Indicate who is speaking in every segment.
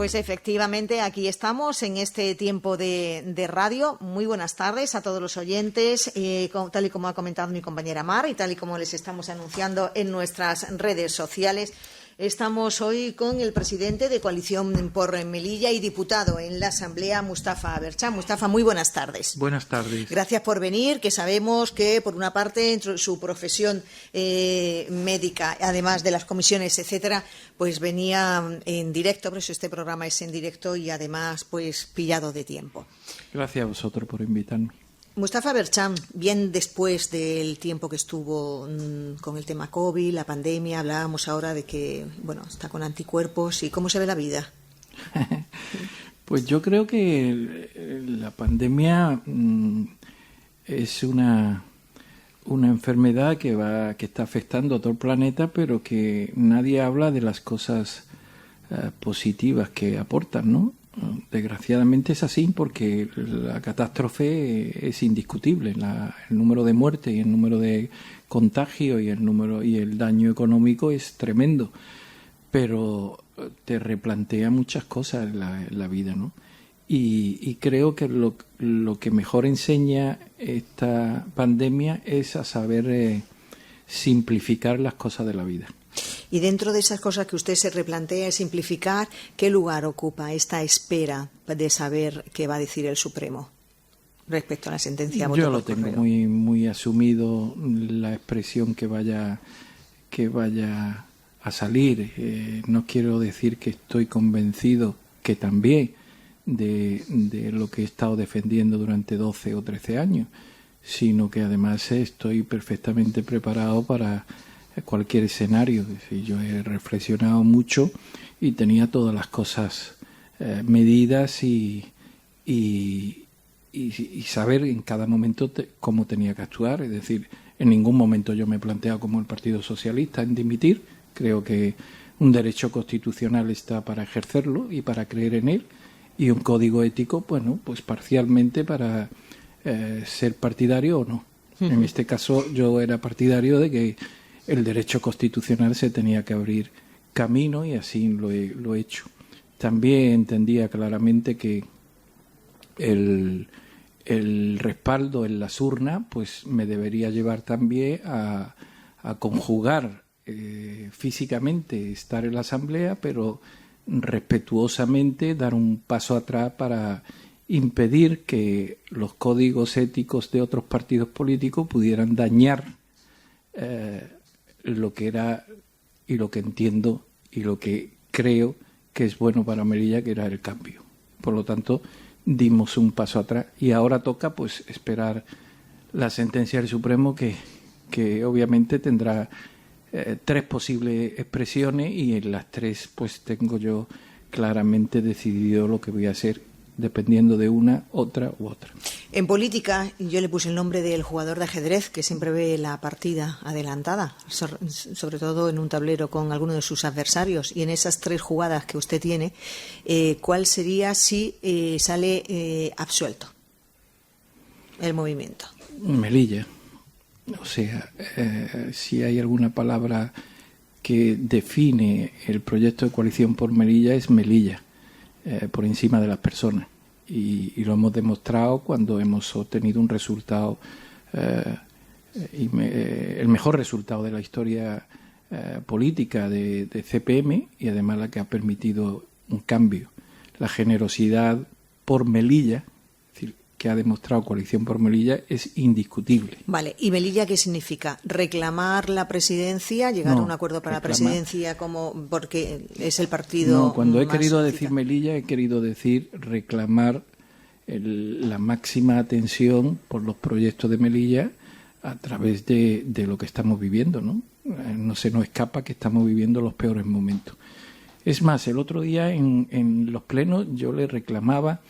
Speaker 1: Pues efectivamente, aquí estamos en este tiempo de radio. Muy buenas tardes a todos los oyentes, tal y como ha comentado mi compañera Mar y tal y como les estamos anunciando en nuestras redes sociales. Estamos hoy con el presidente de Coalición por Melilla y diputado en la Asamblea, Mustafa Berchan. Mustafa, muy buenas tardes.
Speaker 2: Buenas tardes.
Speaker 1: Gracias por venir, que sabemos que, por una parte, en su profesión médica, además de las comisiones, etcétera, pues venía en directo, por eso este programa es en directo y, además, pues pillado de tiempo.
Speaker 2: Gracias a vosotros por invitarme.
Speaker 1: Mustafa Berchan, bien después del tiempo que estuvo con el tema COVID, la pandemia, hablábamos ahora de que, bueno, está con anticuerpos. ¿Y cómo se ve la vida?
Speaker 2: Pues yo creo que la pandemia es una enfermedad que está afectando a todo el planeta, pero que nadie habla de las cosas positivas que aportan, ¿no? Desgraciadamente es así, porque la catástrofe es indiscutible. El número de muertes y el número de contagios y el daño económico es tremendo, pero te replantea muchas cosas en la vida, ¿no? Y creo que lo que mejor enseña esta pandemia es a saber simplificar las cosas de la vida.
Speaker 1: Y dentro de esas cosas que usted se replantea y simplificar, ¿qué lugar ocupa esta espera de saber qué va a decir el Supremo respecto a la sentencia?
Speaker 2: Yo lo tengo muy, muy asumido, la expresión que vaya a salir. No quiero decir que estoy convencido, que también, de lo que he estado defendiendo durante 12 o 13 años, sino que además estoy perfectamente preparado para cualquier escenario. Es decir, yo he reflexionado mucho y tenía todas las cosas medidas y saber en cada momento cómo tenía que actuar. Es decir, en ningún momento yo me he planteado como el Partido Socialista en dimitir. Creo que un derecho constitucional está para ejercerlo y para creer en él, y un código ético, bueno, pues parcialmente para ser partidario o no. En este caso yo era partidario de que el derecho constitucional se tenía que abrir camino, y así lo he hecho. También entendía claramente que el respaldo en las urnas pues me debería llevar también a conjugar físicamente estar en la Asamblea, pero respetuosamente dar un paso atrás para impedir que los códigos éticos de otros partidos políticos pudieran dañar lo que era y lo que entiendo y lo que creo que es bueno para Melilla, que era el cambio. Por lo tanto, dimos un paso atrás y ahora toca pues esperar la sentencia del Supremo, que obviamente tendrá 3 posibles expresiones, y en las 3 pues tengo yo claramente decidido lo que voy a hacer, dependiendo de una, otra u otra.
Speaker 1: En política, yo le puse el nombre del jugador de ajedrez que siempre ve la partida adelantada, sobre todo en un tablero con alguno de sus adversarios. Y en esas 3 jugadas que usted tiene, ¿cuál sería si sale absuelto el movimiento?
Speaker 2: Melilla. O sea, si hay alguna palabra que define el proyecto de Coalición por Melilla, es Melilla, por encima de las personas. Y lo hemos demostrado cuando hemos obtenido un resultado, el mejor resultado de la historia política de CPM, y además la que ha permitido un cambio. La generosidad por Melilla, es decir, que ha demostrado Coalición por Melilla, es indiscutible.
Speaker 1: Vale, ¿y Melilla qué significa? ¿Reclamar la presidencia, llegar a un acuerdo para reclamar la presidencia, porque es el partido?
Speaker 2: No, cuando he querido decir Melilla, he querido decir reclamar la máxima atención por los proyectos de Melilla a través de lo que estamos viviendo, ¿no? No se nos escapa que estamos viviendo los peores momentos. Es más, el otro día en los plenos yo le reclamaba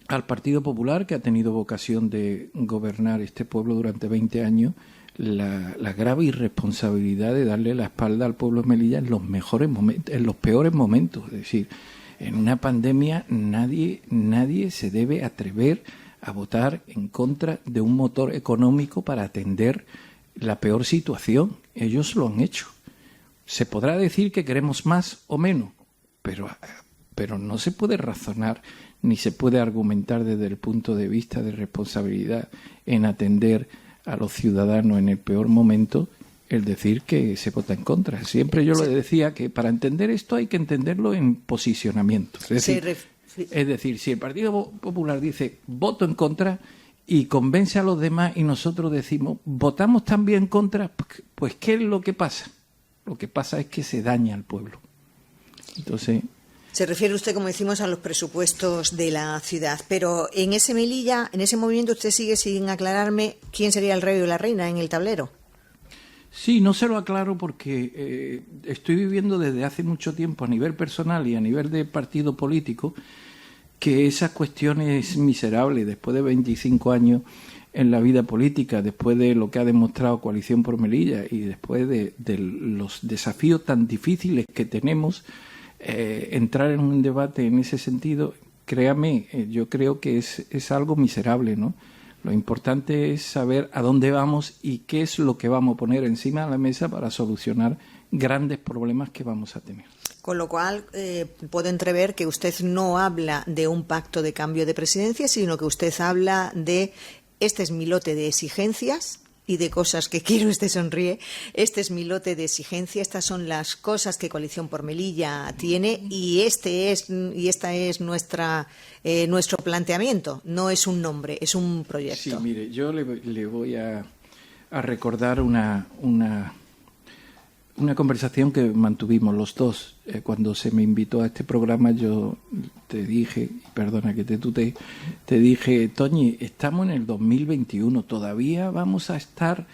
Speaker 2: al Partido Popular, que ha tenido vocación de gobernar este pueblo durante 20 años, la grave irresponsabilidad de darle la espalda al pueblo de Melilla en los mejores momentos, en los peores momentos. Es decir, en una pandemia nadie se debe atrever a votar en contra de un motor económico para atender la peor situación. Ellos lo han hecho. Se podrá decir que queremos más o menos, pero pero no se puede razonar ni se puede argumentar desde el punto de vista de responsabilidad en atender a los ciudadanos en el peor momento el decir que se vota en contra. Siempre yo le decía que para entender esto hay que entenderlo en posicionamiento. Es decir, si el Partido Popular dice voto en contra y convence a los demás y nosotros decimos votamos también en contra, pues ¿qué es lo que pasa? Lo que pasa es que se daña al pueblo. Entonces...
Speaker 1: Se refiere usted, como decimos, a los presupuestos de la ciudad, pero en ese Melilla, en ese movimiento, usted sigue sin aclararme quién sería el rey o la reina en el tablero.
Speaker 2: Sí, no se lo aclaro porque estoy viviendo desde hace mucho tiempo a nivel personal y a nivel de partido político que esas cuestiones miserables, después de 25 años en la vida política, después de lo que ha demostrado Coalición por Melilla y después de los desafíos tan difíciles que tenemos, entrar en un debate en ese sentido, créame, yo creo que es algo miserable, ¿no? Lo importante es saber a dónde vamos y qué es lo que vamos a poner encima de la mesa para solucionar grandes problemas que vamos a tener.
Speaker 1: Con lo cual, puedo entrever que usted no habla de un pacto de cambio de presidencia, sino que usted habla de este es mi lote de exigencias y de cosas que quiero, usted sonríe, este es mi lote de exigencia, estas son las cosas que Coalición por Melilla tiene y esta es nuestro planteamiento, no es un nombre, es un proyecto.
Speaker 2: Sí, mire, yo le voy a recordar una conversación que mantuvimos los dos. Cuando se me invitó a este programa yo te dije, perdona que te tuteé, te dije, Toñi, estamos en el 2021, todavía vamos a estar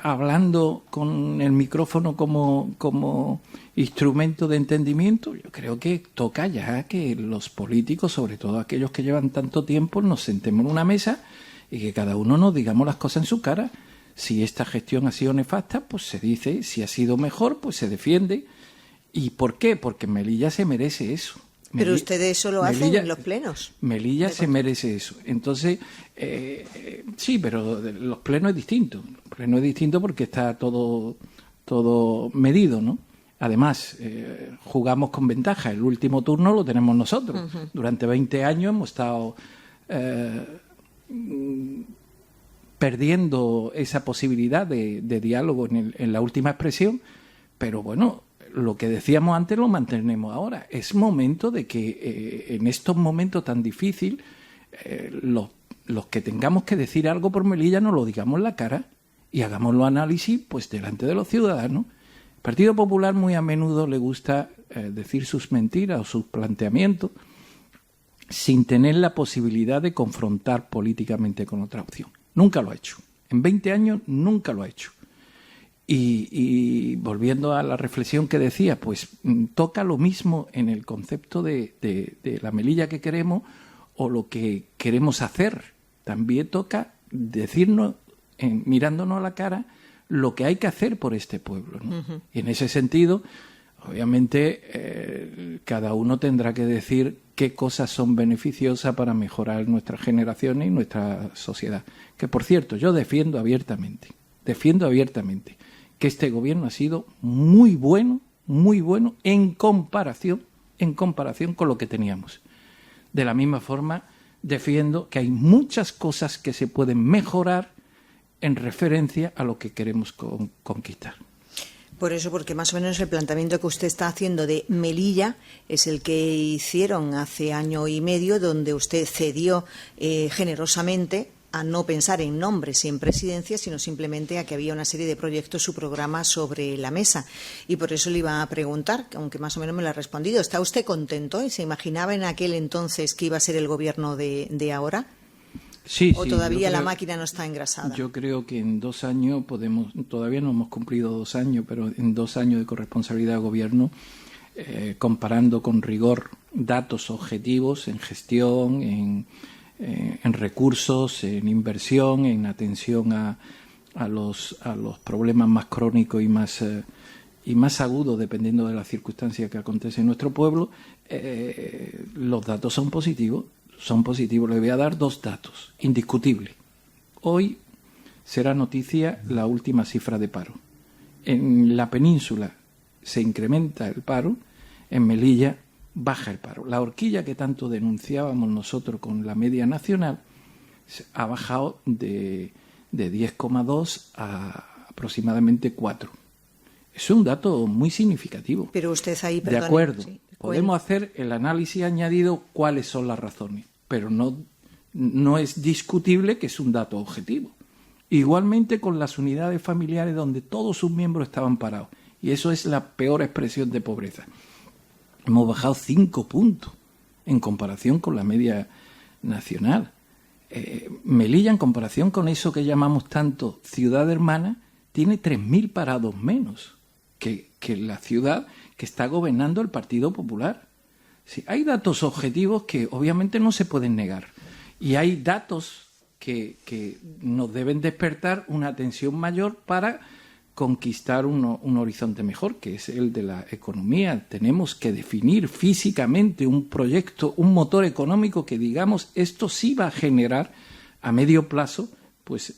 Speaker 2: hablando con el micrófono como instrumento de entendimiento. Yo creo que toca ya que los políticos, sobre todo aquellos que llevan tanto tiempo, nos sentemos en una mesa y que cada uno nos digamos las cosas en su cara. Si esta gestión ha sido nefasta, pues se dice, si ha sido mejor, pues se defiende. ¿Y por qué? Porque Melilla se merece eso.
Speaker 1: Pero ustedes eso lo hacen en los plenos.
Speaker 2: Melilla se merece eso. Entonces, sí, pero los plenos es distinto. Los plenos es distinto porque está todo medido, ¿no? Además, jugamos con ventaja. El último turno lo tenemos nosotros. Uh-huh. Durante 20 años hemos estado perdiendo esa posibilidad de diálogo en la última expresión, pero bueno, lo que decíamos antes lo mantenemos ahora. Es momento de que en estos momentos tan difíciles los que tengamos que decir algo por Melilla nos lo digamos en la cara y hagamos los análisis pues delante de los ciudadanos. El Partido Popular muy a menudo le gusta decir sus mentiras o sus planteamientos sin tener la posibilidad de confrontar políticamente con otra opción. Nunca lo ha hecho. En 20 años nunca lo ha hecho. Y volviendo a la reflexión que decía, pues toca lo mismo en el concepto de la Melilla que queremos o lo que queremos hacer. También toca decirnos, mirándonos a la cara, lo que hay que hacer por este pueblo, ¿no? Uh-huh. Y en ese sentido, obviamente, cada uno tendrá que decir qué cosas son beneficiosas para mejorar nuestras generaciones y nuestra sociedad. Que, por cierto, yo defiendo abiertamente que este gobierno ha sido muy bueno en comparación con lo que teníamos. De la misma forma, defiendo que hay muchas cosas que se pueden mejorar en referencia a lo que queremos conquistar.
Speaker 1: Por eso, porque más o menos el planteamiento que usted está haciendo de Melilla es el que hicieron hace año y medio, donde usted cedió generosamente a no pensar en nombres y en presidencia, sino simplemente a que había una serie de proyectos, su programa sobre la mesa. Y por eso le iba a preguntar, aunque más o menos me lo ha respondido, ¿está usted contento y se imaginaba en aquel entonces que iba a ser el gobierno de ahora?
Speaker 2: Sí,
Speaker 1: ¿O todavía la máquina no está engrasada?
Speaker 2: Yo creo que en 2 años todavía no hemos cumplido 2 años, pero en 2 años de corresponsabilidad de gobierno, comparando con rigor datos objetivos en gestión, en recursos, en inversión, en atención a los problemas más crónicos y más agudos, dependiendo de las circunstancias que acontecen en nuestro pueblo, los datos son positivos. Le voy a dar 2 datos indiscutibles. Hoy será noticia la última cifra de paro. En la península se incrementa el paro, en Melilla baja el paro. La horquilla que tanto denunciábamos nosotros con la media nacional ha bajado de 10,2 a aproximadamente 4. Es un dato muy significativo.
Speaker 1: Pero usted ahí, perdone,
Speaker 2: de acuerdo,
Speaker 1: sí,
Speaker 2: podemos hacer el análisis añadido cuáles son las razones, pero no es discutible que es un dato objetivo. Igualmente con las unidades familiares donde todos sus miembros estaban parados, y eso es la peor expresión de pobreza. Hemos bajado 5 puntos en comparación con la media nacional. Melilla, en comparación con eso que llamamos tanto ciudad hermana, tiene 3.000 parados menos que la ciudad que está gobernando el Partido Popular. Sí, hay datos objetivos que obviamente no se pueden negar, y hay datos que nos deben despertar una atención mayor para conquistar un horizonte mejor, que es el de la economía. Tenemos que definir físicamente un proyecto, un motor económico que digamos esto sí va a generar a medio plazo pues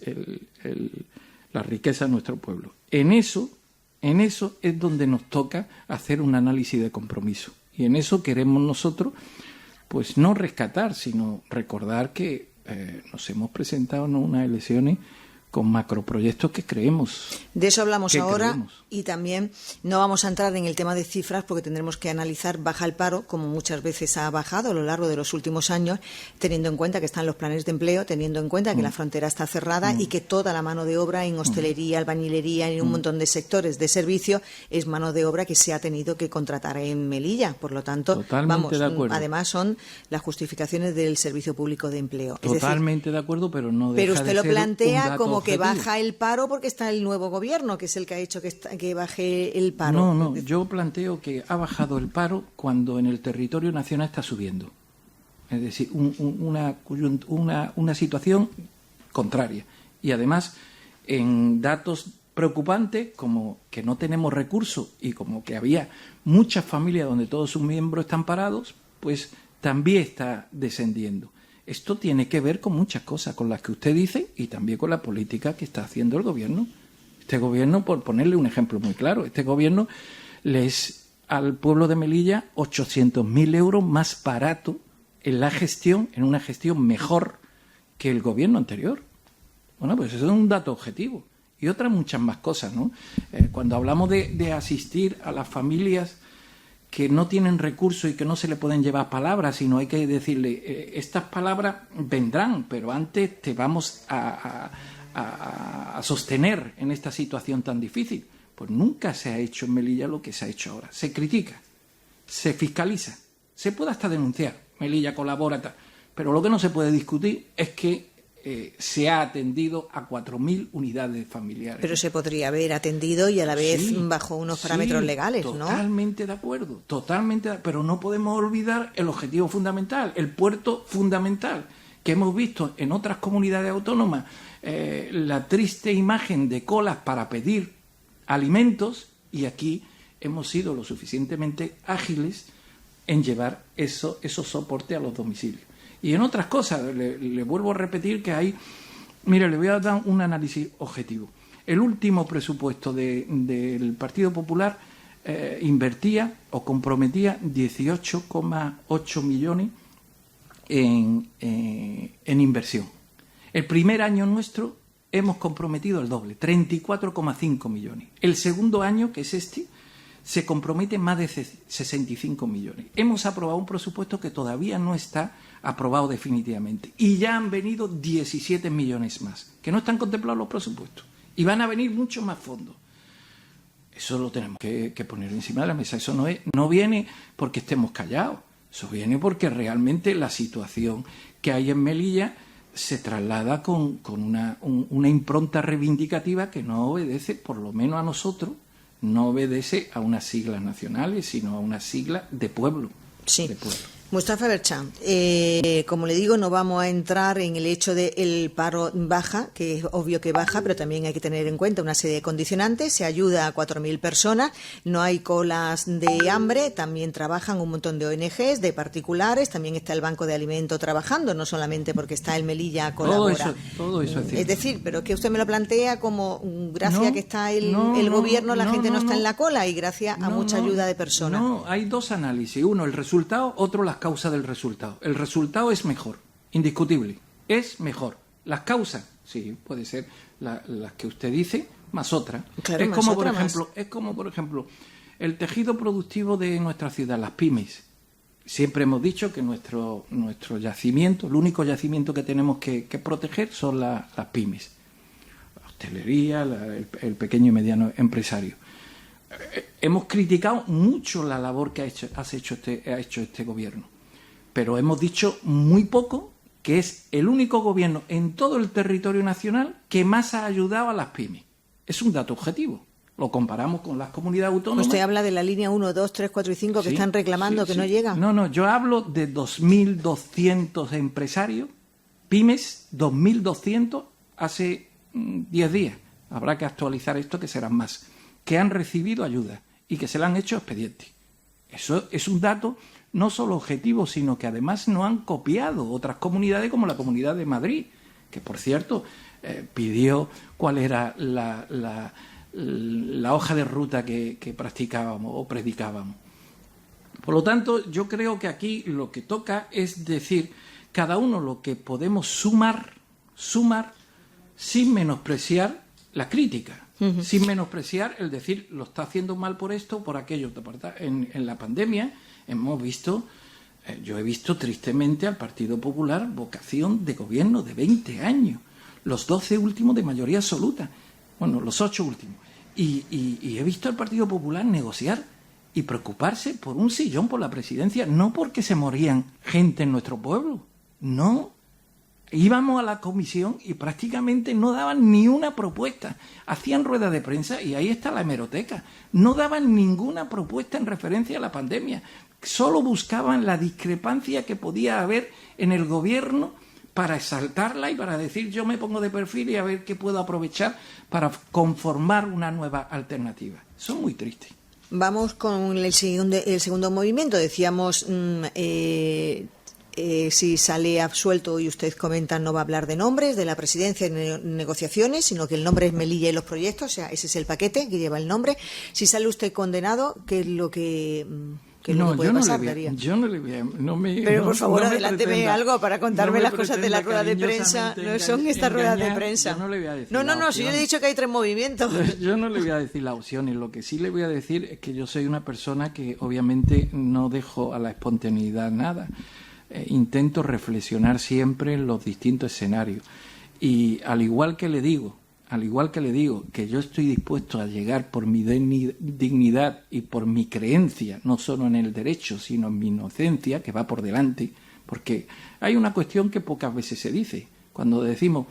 Speaker 2: la riqueza de nuestro pueblo. En eso es donde nos toca hacer un análisis de compromiso, y en eso queremos nosotros pues no rescatar, sino recordar que nos hemos presentado en unas elecciones con macroproyectos que creemos.
Speaker 1: De eso hablamos ahora, y también no vamos a entrar en el tema de cifras porque tendremos que analizar baja el paro, como muchas veces ha bajado a lo largo de los últimos años, teniendo en cuenta que están los planes de empleo, teniendo en cuenta que la frontera está cerrada y que toda la mano de obra en hostelería, albañilería, en un montón de sectores de servicio es mano de obra que se ha tenido que contratar en Melilla. Por lo tanto, además son las justificaciones del Servicio Público de Empleo.
Speaker 2: Totalmente de acuerdo, pero no deja
Speaker 1: Pero usted
Speaker 2: de
Speaker 1: lo
Speaker 2: ser
Speaker 1: plantea
Speaker 2: un dato
Speaker 1: como que
Speaker 2: objetivo.
Speaker 1: baja el paro porque está el nuevo gobierno, que es el que ha hecho que baje el paro.
Speaker 2: No, yo planteo que ha bajado el paro cuando en el territorio nacional está subiendo. Es decir, una situación contraria. Y además, en datos preocupantes, como que no tenemos recursos y como que había muchas familias donde todos sus miembros están parados, pues también está descendiendo. Esto tiene que ver con muchas cosas, con las que usted dice y también con la política que está haciendo el gobierno. Este gobierno, por ponerle un ejemplo muy claro, este gobierno les al pueblo de Melilla 800.000 euros más barato en la gestión, en una gestión mejor que el gobierno anterior. Bueno, pues eso es un dato objetivo. Y otras muchas más cosas, ¿no? Cuando hablamos de asistir a las familias que no tienen recursos y que no se le pueden llevar palabras, sino hay que decirle, estas palabras vendrán, pero antes te vamos a sostener en esta situación tan difícil. Pues nunca se ha hecho en Melilla lo que se ha hecho ahora. Se critica, se fiscaliza, se puede hasta denunciar, Melilla colabora, tal, pero lo que no se puede discutir es que se ha atendido a 4.000 unidades familiares.
Speaker 1: Pero se podría haber atendido y a la vez bajo unos parámetros legales, ¿no?
Speaker 2: Totalmente de acuerdo, pero no podemos olvidar el objetivo fundamental, el puerto fundamental, que hemos visto en otras comunidades autónomas, la triste imagen de colas para pedir alimentos, y aquí hemos sido lo suficientemente ágiles en llevar esos soportes a los domicilios. Y en otras cosas, le vuelvo a repetir que hay... Mire, le voy a dar un análisis objetivo. El último presupuesto del Partido Popular invertía o comprometía 18,8 millones en inversión. El primer año nuestro hemos comprometido el doble, 34,5 millones. El segundo año, que es este, se compromete más de 65 millones. Hemos aprobado un presupuesto que todavía no está aprobado definitivamente. Y ya han venido 17 millones más, que no están contemplados los presupuestos. Y van a venir muchos más fondos. Eso lo tenemos que poner encima de la mesa. Eso no viene porque estemos callados. Eso viene porque realmente la situación que hay en Melilla se traslada con una impronta reivindicativa que no obedece, por lo menos a nosotros, no obedece a unas siglas nacionales, sino a unas siglas de pueblo.
Speaker 1: Sí.
Speaker 2: De pueblo.
Speaker 1: Mustafa Berchan, como le digo, no vamos a entrar en el hecho de el paro baja, que es obvio que baja, pero también hay que tener en cuenta una serie de condicionantes. Se ayuda a 4.000 personas, no hay colas de hambre, también trabajan un montón de ONGs, de particulares, también está el Banco de Alimento trabajando, no solamente porque está el Melilla colabora.
Speaker 2: Todo eso es cierto.
Speaker 1: Es decir, pero que usted me lo plantea como gracias que está el gobierno, la gente no está en la cola y gracias a mucha ayuda de personas.
Speaker 2: No, hay dos análisis. Uno, el resultado, otro, las causas del resultado. El resultado es mejor, indiscutible. Es mejor. Las causas, sí, puede ser las que usted dice, más otra.
Speaker 1: Claro,
Speaker 2: es
Speaker 1: más
Speaker 2: como,
Speaker 1: otra
Speaker 2: por ejemplo, el tejido productivo de nuestra ciudad, las pymes. Siempre hemos dicho que nuestro yacimiento, el único yacimiento que tenemos que proteger son las pymes. La hostelería, el pequeño y mediano empresario. Hemos criticado mucho la labor que ha hecho este gobierno, pero hemos dicho muy poco que es el único gobierno en todo el territorio nacional que más ha ayudado a las pymes. Es un dato objetivo. Lo comparamos con las comunidades autónomas.
Speaker 1: Usted habla de la línea 1, 2, 3, 4 y 5 que están reclamando que no llegan.
Speaker 2: No, yo hablo de 2.200 empresarios, pymes, 2.200 hace 10 días. Habrá que actualizar esto, que serán más, que han recibido ayuda y que se le han hecho expedientes. Eso es un dato no solo objetivo, sino que además no han copiado otras comunidades como la Comunidad de Madrid, que por cierto pidió cuál era la hoja de ruta que practicábamos o predicábamos. Por lo tanto, yo creo que aquí lo que toca es decir cada uno lo que podemos sumar sin menospreciar la crítica. Sin menospreciar el decir lo está haciendo mal por esto o por aquello. En la pandemia hemos visto, yo he visto tristemente al Partido Popular vocación de gobierno de 20 años, los 12 últimos de mayoría absoluta, bueno, los 8 últimos. Y he visto al Partido Popular negociar y preocuparse por un sillón, por la presidencia, no porque se morían gente en nuestro pueblo, no. Íbamos a la comisión y prácticamente no daban ni una propuesta. Hacían ruedas de prensa y ahí está la hemeroteca. No daban ninguna propuesta en referencia a la pandemia. Solo buscaban la discrepancia que podía haber en el gobierno para exaltarla y para decir yo me pongo de perfil y a ver qué puedo aprovechar para conformar una nueva alternativa. Son muy tristes.
Speaker 1: Vamos con el segundo movimiento. Decíamos... si sale absuelto y usted comenta no va a hablar de nombres de la presidencia en negociaciones, sino que el nombre es Melilla y los proyectos, o sea, ese es el paquete que lleva el nombre. Si sale usted condenado, ¿qué es lo que puede pasar, Daría?
Speaker 2: Yo no le voy a...
Speaker 1: Pero por favor, adelánteme algo para contarme las cosas de la rueda de prensa. No son estas ruedas de prensa.
Speaker 2: Yo no le voy a decir
Speaker 1: No, si yo le he dicho que hay 3 movimientos.
Speaker 2: Yo no le voy a decir las opciones. Lo que sí le voy a decir es que yo soy una persona que obviamente no dejo a la espontaneidad nada. Intento reflexionar siempre en los distintos escenarios y al igual que le digo que yo estoy dispuesto a llegar por mi dignidad y por mi creencia, no solo en el derecho sino en mi inocencia, que va por delante, porque hay una cuestión que pocas veces se dice cuando decimos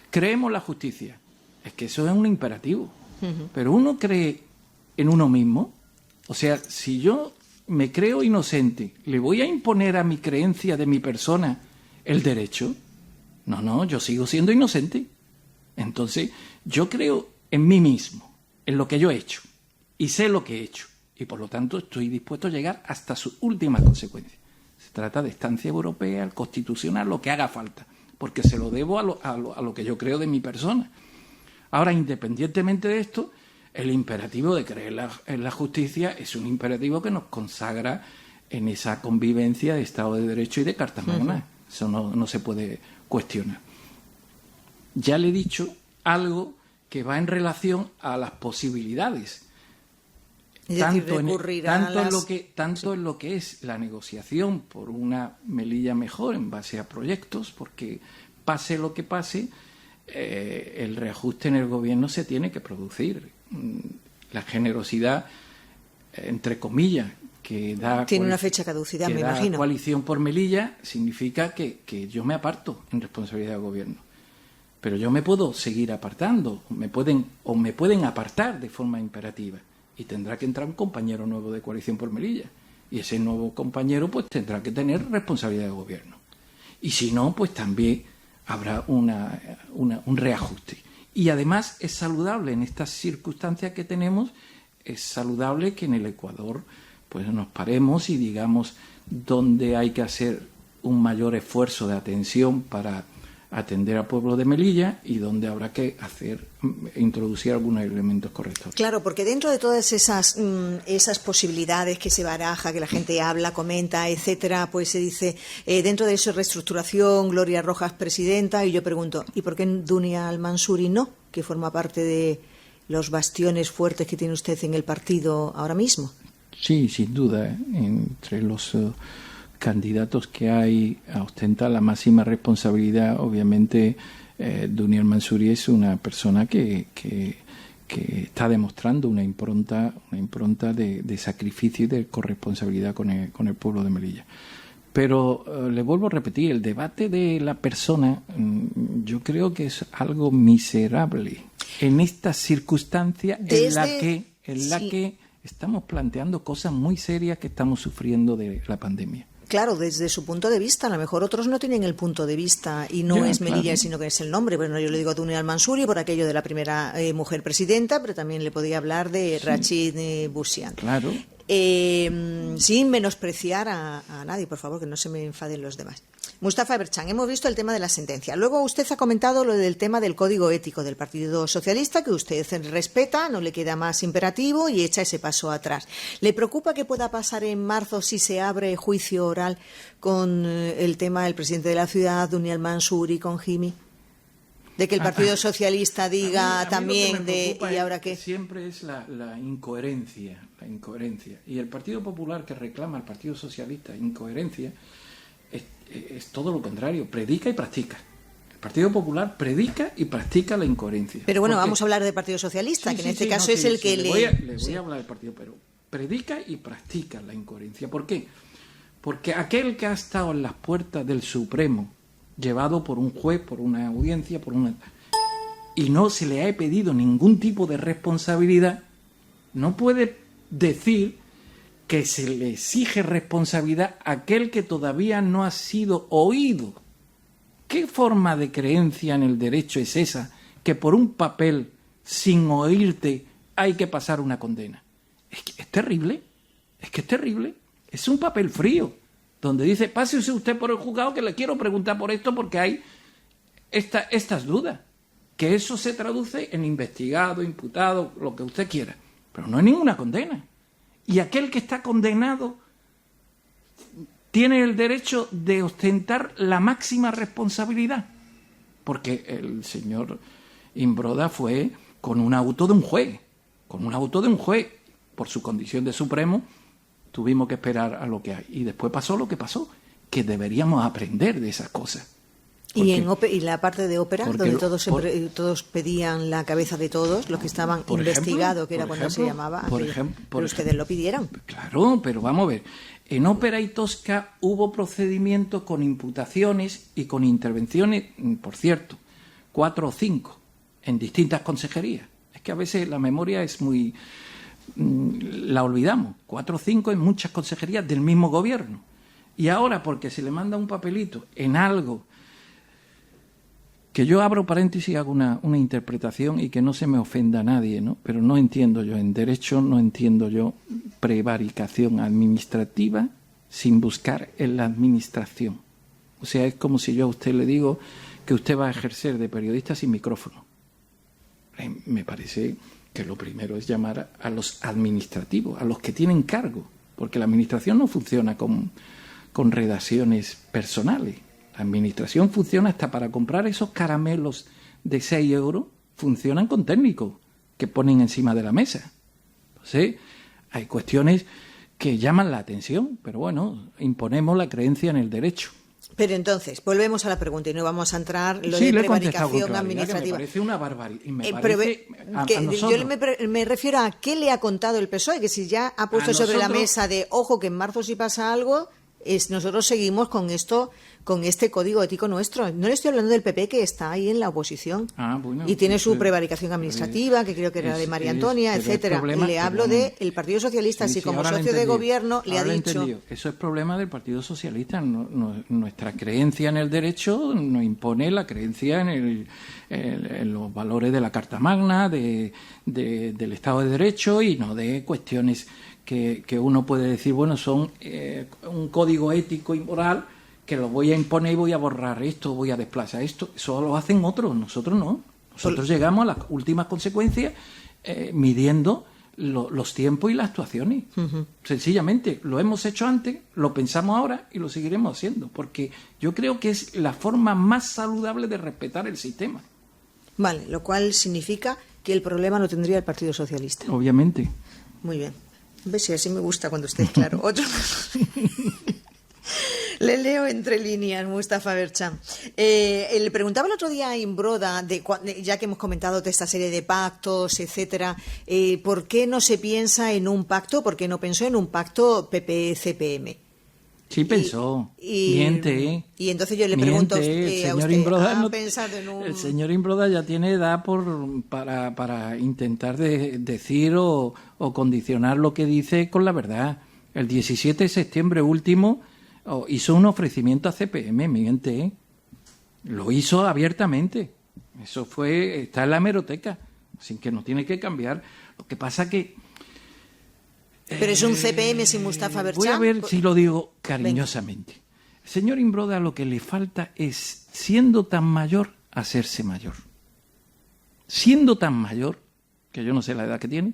Speaker 2: creemos la justicia, es que eso es un imperativo, pero uno cree en uno mismo, o sea, si yo me creo inocente, ¿le voy a imponer a mi creencia de mi persona el derecho? No, yo sigo siendo inocente. Entonces, yo creo en mí mismo, en lo que yo he hecho, y sé lo que he hecho, y por lo tanto estoy dispuesto a llegar hasta sus últimas consecuencias. Se trata de estancia europea, el constitucional, lo que haga falta, porque se lo debo a lo que yo creo de mi persona. Ahora, independientemente de esto, el imperativo de creer en la justicia es un imperativo que nos consagra en esa convivencia de Estado de Derecho y de Carta Magna. Eso no se puede cuestionar. Ya le he dicho algo que va en relación a las posibilidades. Tanto en lo que es la negociación por una Melilla mejor en base a proyectos, porque pase lo que pase, el reajuste en el gobierno se tiene que producir. La generosidad, entre comillas, que da...
Speaker 1: Tiene una fecha caducidad, me imagino.
Speaker 2: Coalición por Melilla significa que yo me aparto en responsabilidad del gobierno. Pero yo me puedo seguir apartando, me pueden apartar de forma imperativa. Y tendrá que entrar un compañero nuevo de Coalición por Melilla. Y ese nuevo compañero pues tendrá que tener responsabilidad de gobierno. Y si no, pues también habrá un reajuste. Y además es saludable en estas circunstancias que tenemos, es saludable que en el Ecuador pues nos paremos y digamos dónde hay que hacer un mayor esfuerzo de atención para atender al pueblo de Melilla y dónde habrá que introducir algunos elementos correctores.
Speaker 1: Claro, porque dentro de todas esas posibilidades que se baraja, que la gente habla, comenta, etcétera, pues se dice, dentro de eso reestructuración, Gloria Rojas presidenta, y yo pregunto, ¿y por qué Dunia Al-Mansuri no, que forma parte de los bastiones fuertes que tiene usted en el partido ahora mismo?
Speaker 2: Sí, sin duda, entre los candidatos que hay a ostentar la máxima responsabilidad, obviamente Dunia Al-Mansuri es una persona que está demostrando una impronta de sacrificio y de corresponsabilidad con el pueblo de Melilla. Pero le vuelvo a repetir, el debate de la persona yo creo que es algo miserable en esta circunstancia en la que estamos planteando cosas muy serias que estamos sufriendo de la pandemia.
Speaker 1: Claro, desde su punto de vista, a lo mejor otros no tienen el punto de vista y no es Melilla, claro, sino que es el nombre. Bueno, yo le digo a Dunia Al-Mansuri por aquello de la primera mujer presidenta, pero también le podía hablar de Rachid Bouchian.
Speaker 2: Claro.
Speaker 1: Sin menospreciar a nadie, por favor, que no se me enfaden los demás. Mustafa Berchan, hemos visto el tema de la sentencia. Luego usted ha comentado lo del tema del código ético del Partido Socialista, que usted respeta, no le queda más imperativo y echa ese paso atrás. ¿Le preocupa que pueda pasar en marzo si se abre juicio oral con el tema del presidente de la ciudad, Dunia Al-Mansuri, con Jimmy? De que el Partido Socialista diga a mí también de ¿y ahora qué?
Speaker 2: Siempre es la incoherencia, y el Partido Popular que reclama al Partido Socialista incoherencia es todo lo contrario, predica y practica. El Partido Popular predica y practica la incoherencia.
Speaker 1: Pero bueno, vamos a hablar del Partido Socialista, sí, que en este caso es el que
Speaker 2: le voy a hablar del partido, pero predica y practica la incoherencia. ¿Por qué? Porque aquel que ha estado en las puertas del Supremo, llevado por un juez, por una audiencia, y no se le ha pedido ningún tipo de responsabilidad, no puede decir que se le exige responsabilidad a aquel que todavía no ha sido oído. ¿Qué forma de creencia en el derecho es esa, que por un papel, sin oírte, hay que pasar una condena? Es terrible, es terrible. Es un papel frío, donde dice, pásese usted por el juzgado que le quiero preguntar por esto porque hay estas dudas. Que eso se traduce en investigado, imputado, lo que usted quiera. Pero no hay ninguna condena. Y aquel que está condenado tiene el derecho de ostentar la máxima responsabilidad. Porque el señor Imbroda fue con un auto de un juez. Por su condición de Supremo, tuvimos que esperar a lo que hay. Y después pasó lo que pasó, que deberíamos aprender de esas cosas.
Speaker 1: Y la parte de ópera, donde todos pedían la cabeza de todos, los que estaban investigados, que era cuando se llamaba, pero ustedes lo pidieron.
Speaker 2: Claro, pero vamos a ver. En Ópera y Tosca hubo procedimientos con imputaciones y con intervenciones, por cierto, 4 o 5, en distintas consejerías. Es que a veces la memoria es muy... la olvidamos. 4 o 5 en muchas consejerías del mismo gobierno. Y ahora, porque se le manda un papelito en algo... que yo abro paréntesis y hago una interpretación y que no se me ofenda a nadie, ¿no? Pero no entiendo yo, en derecho no entiendo yo prevaricación administrativa sin buscar en la administración. O sea, es como si yo a usted le digo que usted va a ejercer de periodista sin micrófono. Me parece que lo primero es llamar a los administrativos, a los que tienen cargo, porque la administración no funciona con redacciones personales. La administración funciona hasta para comprar esos caramelos de 6 euros, funcionan con técnicos que ponen encima de la mesa. Entonces, hay cuestiones que llaman la atención, pero bueno, imponemos la creencia en el derecho.
Speaker 1: Pero entonces, volvemos a la pregunta y no vamos a entrar lo de prevaricación administrativa.
Speaker 2: Me parece una barbaridad.
Speaker 1: Yo me refiero a qué le ha contado el PSOE, que si ya ha puesto sobre la mesa de, ojo, que en marzo si pasa algo... nosotros seguimos con esto con este código ético nuestro. No le estoy hablando del PP, que está ahí en la oposición
Speaker 2: Bueno,
Speaker 1: y tiene su prevaricación administrativa, que creo que era de María Antonia, etcétera. Le hablo del Partido Socialista,
Speaker 2: sí,
Speaker 1: si como
Speaker 2: socio
Speaker 1: de gobierno le ha dicho...
Speaker 2: Eso es problema del Partido Socialista. Nuestra creencia en el derecho nos impone la creencia en los valores de la Carta Magna, del Estado de Derecho, y no de cuestiones que uno puede decir, bueno, son un código ético y moral que lo voy a imponer y voy a borrar esto, voy a desplazar esto. Eso lo hacen otros, nosotros no. Nosotros llegamos a las últimas consecuencias midiendo los tiempos y las actuaciones. Sencillamente, lo hemos hecho antes, lo pensamos ahora y lo seguiremos haciendo, porque yo creo que es la forma más saludable de respetar el sistema.
Speaker 1: Vale, lo cual significa que el problema lo tendría el Partido Socialista.
Speaker 2: Obviamente.
Speaker 1: Muy bien. ¿Ves? Si así me gusta cuando esté claro. Otro... Le leo entre líneas, Mustafa Berchan. Le preguntaba el otro día a Imbroda, ya que hemos comentado de esta serie de pactos, etcétera, ¿por qué no se piensa en un pacto? ¿Por qué no pensó en un pacto PP-CPM?
Speaker 2: Sí pensó, miente.
Speaker 1: Y entonces yo le pregunto a usted,
Speaker 2: Imbroda,
Speaker 1: ¿ha pensado en un...?
Speaker 2: El señor Imbroda ya tiene edad para intentar decir o condicionar lo que dice con la verdad. El 17 de septiembre último hizo un ofrecimiento a CPM, miente. Lo hizo abiertamente. Eso está en la hemeroteca, así que no tiene que cambiar. Lo que pasa que...
Speaker 1: Pero es un CPM sin Mustafa Berchan.
Speaker 2: Voy a ver si lo digo cariñosamente. El señor Imbroda lo que le falta es, siendo tan mayor, hacerse mayor. Siendo tan mayor, que yo no sé la edad que tiene,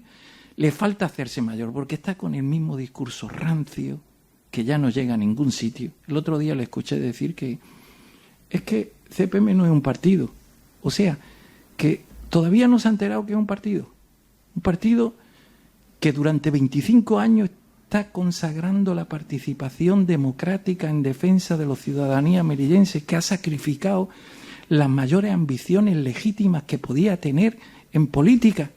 Speaker 2: le falta hacerse mayor, porque está con el mismo discurso rancio, que ya no llega a ningún sitio. El otro día le escuché decir que es que CPM no es un partido. O sea, que todavía no se ha enterado que es un partido. Un partido que durante 25 años está consagrando la participación democrática en defensa de la ciudadanía melillense, que ha sacrificado las mayores ambiciones legítimas que podía tener en política,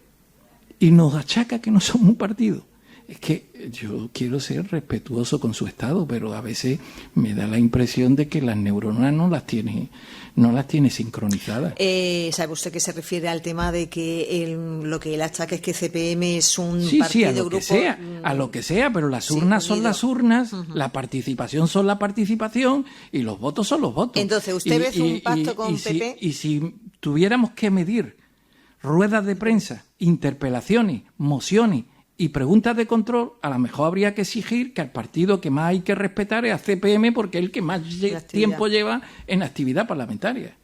Speaker 2: y nos achaca que no somos un partido. Es que yo quiero ser respetuoso con su Estado, pero a veces me da la impresión de que las neuronas no las tiene sincronizadas.
Speaker 1: ¿Sabe usted que se refiere al tema de que lo que él achaca es que CPM es un partido,
Speaker 2: sí, a lo
Speaker 1: grupo?
Speaker 2: A lo que sea, pero las urnas son las urnas, la participación son la participación y los votos son los votos.
Speaker 1: Entonces, ¿usted ve un pacto con PP?
Speaker 2: Y si tuviéramos que medir ruedas de prensa, interpelaciones, mociones y preguntas de control, a lo mejor habría que exigir que al partido que más hay que respetar es a CPM, porque es el que más tiempo lleva en actividad parlamentaria.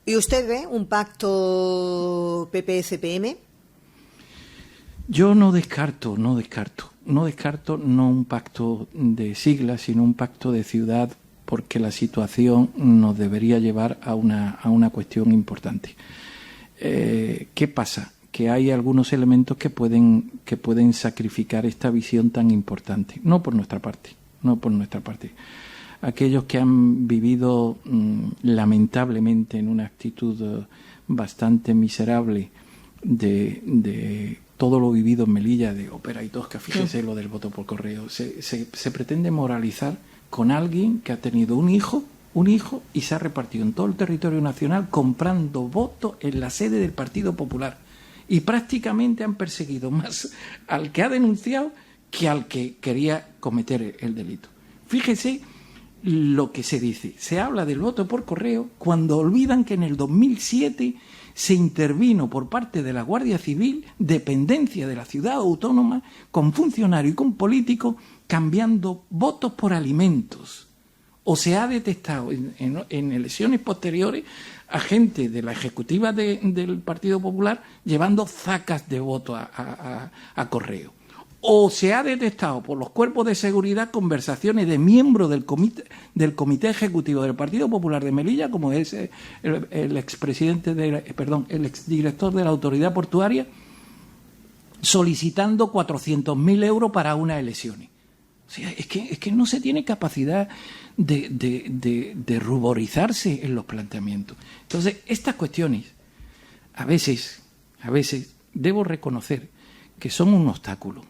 Speaker 1: ¿Y usted ve un pacto PP-CPM?
Speaker 2: Yo no descarto un pacto de siglas, sino un pacto de ciudad, porque la situación nos debería llevar a una cuestión importante. ¿Qué pasa? Que hay algunos elementos que pueden sacrificar esta visión tan importante. No por nuestra parte. Aquellos que han vivido lamentablemente en una actitud bastante miserable de todo lo vivido en Melilla, de Ópera y Tosca, fíjese lo del voto por correo. Se pretende moralizar con alguien que ha tenido un hijo y se ha repartido en todo el territorio nacional comprando votos en la sede del Partido Popular. Y prácticamente han perseguido más al que ha denunciado que al que quería cometer el delito. Fíjese lo que se dice. Se habla del voto por correo cuando olvidan que en el 2007 se intervino por parte de la Guardia Civil, dependencia de la ciudad autónoma, con funcionarios y con políticos, cambiando votos por alimentos. O se ha detectado en elecciones posteriores a gente de la ejecutiva del Partido Popular llevando zacas de votos a correo. O se ha detectado por los cuerpos de seguridad conversaciones de miembros del comité ejecutivo del Partido Popular de Melilla, como es el exdirector de la autoridad portuaria, solicitando 400.000 euros para unas elecciones. O sea, es que no se tiene capacidad de ruborizarse en los planteamientos. Entonces, estas cuestiones, a veces, debo reconocer que son un obstáculo.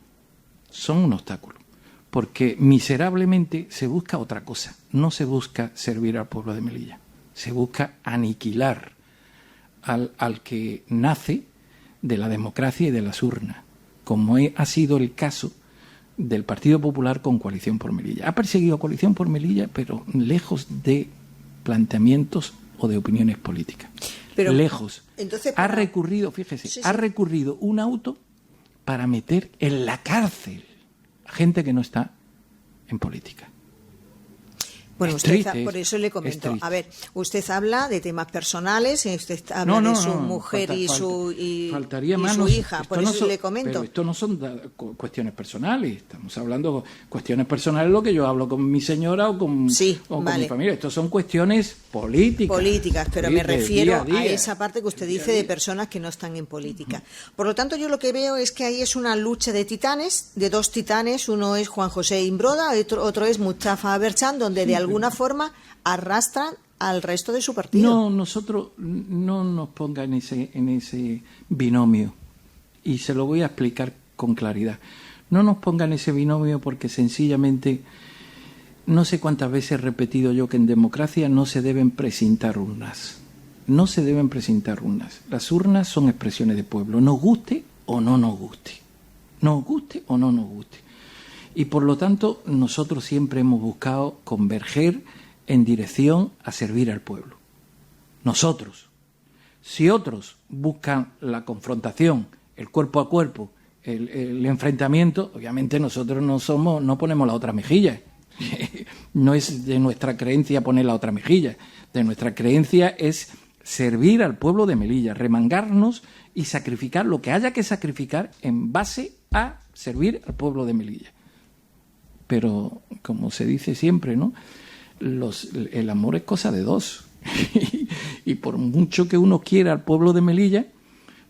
Speaker 2: porque miserablemente se busca otra cosa. No se busca servir al pueblo de Melilla, se busca aniquilar al que nace de la democracia y de las urnas, como ha sido el caso del Partido Popular con Coalición por Melilla. Ha perseguido a Coalición por Melilla, pero lejos de planteamientos o de opiniones políticas. Pero, lejos. Entonces, ha recurrido, fíjese, ha recurrido un auto para meter en la cárcel a gente que no está en política.
Speaker 1: Bueno, por eso le comento. A ver, usted habla de temas personales, usted habla de su mujer y su hija, por eso le comento.
Speaker 2: Pero esto no son cuestiones personales, estamos hablando de cuestiones personales, lo que yo hablo con mi señora o con mi familia. Esto son cuestiones políticas.
Speaker 1: Políticas, pero me refiero a esa parte que usted dice de personas que no están en política. Por lo tanto, yo lo que veo es que ahí es una lucha de titanes, de dos titanes, uno es Juan José Imbroda, otro es Mustafa Berchan, donde de alguna forma arrastran al resto de su partido.
Speaker 2: No, nosotros no nos ponga en ese binomio, y se lo voy a explicar con claridad. No nos ponga en ese binomio porque sencillamente, no sé cuántas veces he repetido yo que en democracia no se deben precintar urnas. No se deben precintar urnas. Las urnas son expresiones de pueblo, nos guste o no nos guste. Nos guste o no nos guste. Y por lo tanto, nosotros siempre hemos buscado converger en dirección a servir al pueblo. Nosotros. Si otros buscan la confrontación, el cuerpo a cuerpo, el enfrentamiento, obviamente nosotros no ponemos la otra mejilla. No es de nuestra creencia poner la otra mejilla. De nuestra creencia es servir al pueblo de Melilla, remangarnos y sacrificar lo que haya que sacrificar en base a servir al pueblo de Melilla. Pero, como se dice siempre, ¿no? El amor es cosa de dos. Y por mucho que uno quiera al pueblo de Melilla,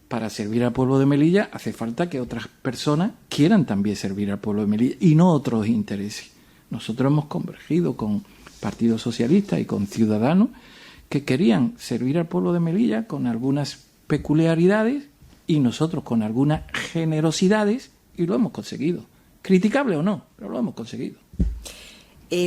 Speaker 2: para servir al pueblo de Melilla hace falta que otras personas quieran también servir al pueblo de Melilla y no otros intereses. Nosotros hemos convergido con Partido Socialista y con Ciudadanos que querían servir al pueblo de Melilla con algunas peculiaridades y nosotros con algunas generosidades, y lo hemos conseguido. Criticable o no, pero lo hemos conseguido.